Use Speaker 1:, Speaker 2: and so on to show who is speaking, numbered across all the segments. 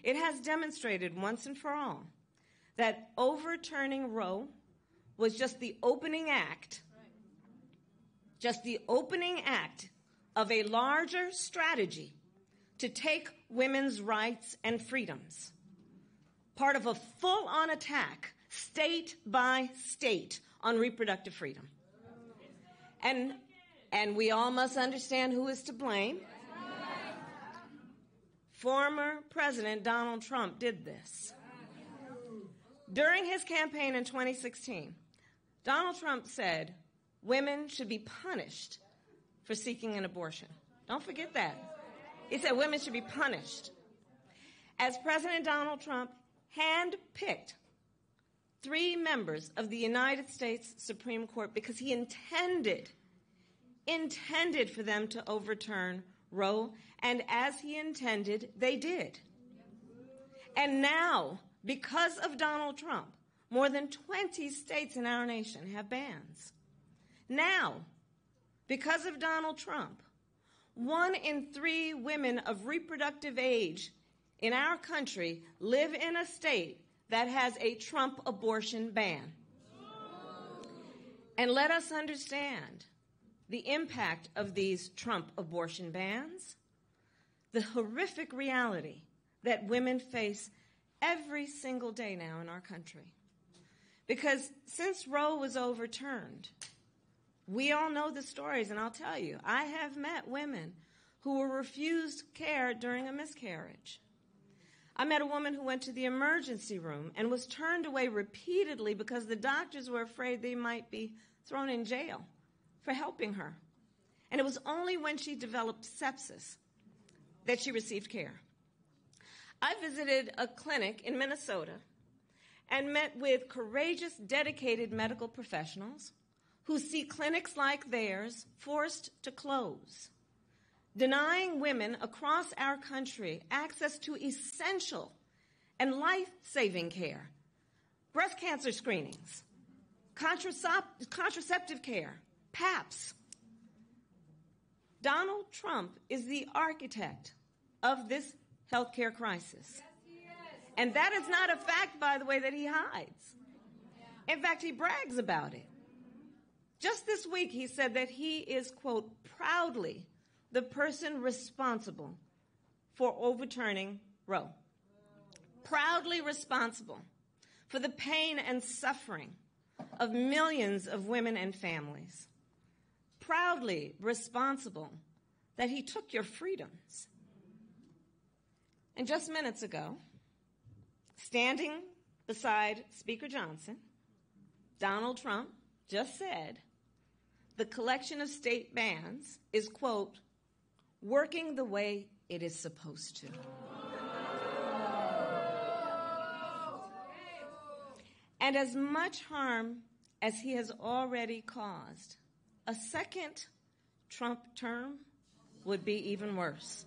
Speaker 1: It has demonstrated once and for all that overturning Roe was just the opening act of a larger strategy to take women's rights and freedoms, part of a full-on attack, state by state, on reproductive freedom. And we all must understand who is to blame. Former President Donald Trump did this. During his campaign in 2016, Donald Trump said women should be punished for seeking an abortion. Don't forget that. He said women should be punished. As President Donald Trump handpicked 3 members of the United States Supreme Court because he intended for them to overturn Roe, and as he intended, they did. And now, because of Donald Trump, more than 20 states in our nation have bans. Now, because of Donald Trump, 1 in 3 women of reproductive age in our country live in a state that has a Trump abortion ban. And let us understand the impact of these Trump abortion bans, the horrific reality that women face every single day now in our country. Because since Roe was overturned, we all know the stories, and I'll tell you, I have met women who were refused care during a miscarriage. I met a woman who went to the emergency room and was turned away repeatedly because the doctors were afraid they might be thrown in jail for helping her. And it was only when she developed sepsis that she received care. I visited a clinic in Minnesota and met with courageous, dedicated medical professionals who see clinics like theirs forced to close, denying women across our country access to essential and life-saving care, breast cancer screenings, contraceptive care, PAPs. Donald Trump is the architect of this healthcare crisis. And that is not a fact, by the way, that he hides. In fact, he brags about it. Just this week, he said that he is, quote, proudly the person responsible for overturning Roe. Proudly responsible for the pain and suffering of millions of women and families. Proudly responsible that he took your freedoms. And just minutes ago, standing beside Speaker Johnson, Donald Trump just said the collection of state bans is, quote, working the way it is supposed to. And as much harm as he has already caused, a second Trump term would be even worse.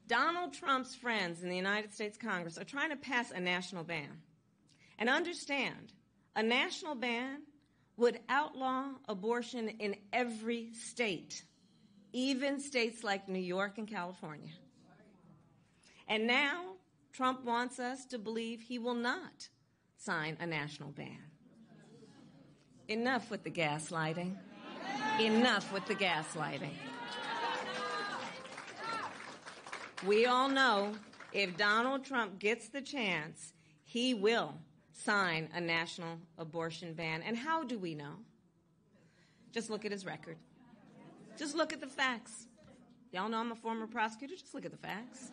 Speaker 1: Donald Trump's friends in the United States Congress are trying to pass a national ban. And understand, a national ban would outlaw abortion in every state, even states like New York and California. And now Trump wants us to believe he will not sign a national ban. Enough with the gaslighting. Enough with the gaslighting. We all know if Donald Trump gets the chance, he will sign a national abortion ban. And how do we know? Just look at his record. Just look at the facts. Y'all know I'm a former prosecutor. Just look at the facts.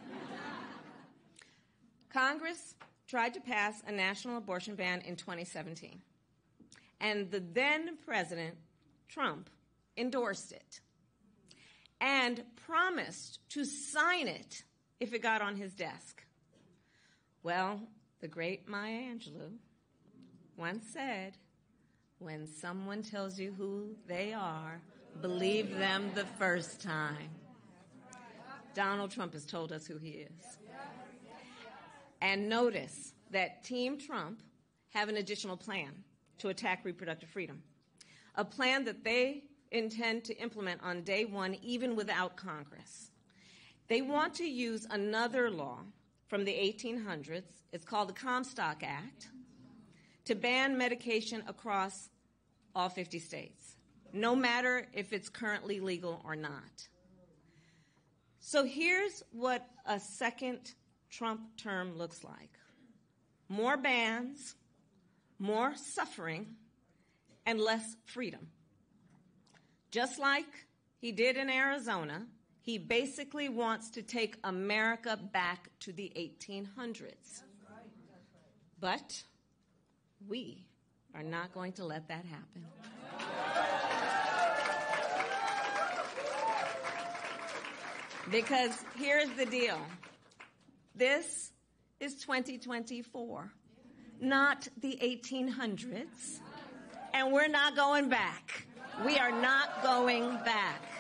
Speaker 1: Congress tried to pass a national abortion ban in 2017. And the then President Trump endorsed it and promised to sign it if it got on his desk. Well, the great Maya Angelou once said, when someone tells you who they are, believe them the first time. Donald Trump has told us who he is. And notice that Team Trump have an additional plan to attack reproductive freedom, a plan that they intend to implement on day one, even without Congress. They want to use another law from the 1800s. It's called the Comstock Act, to ban medication across all 50 states, no matter if it's currently legal or not. So here's what a second Trump term looks like. More bans, more suffering, and less freedom. Just like he did in Arizona, he basically wants to take America back to the 1800s. But we are not going to let that happen. Because here's the deal. This is 2024, not the 1800s. And we're not going back. We are not going back.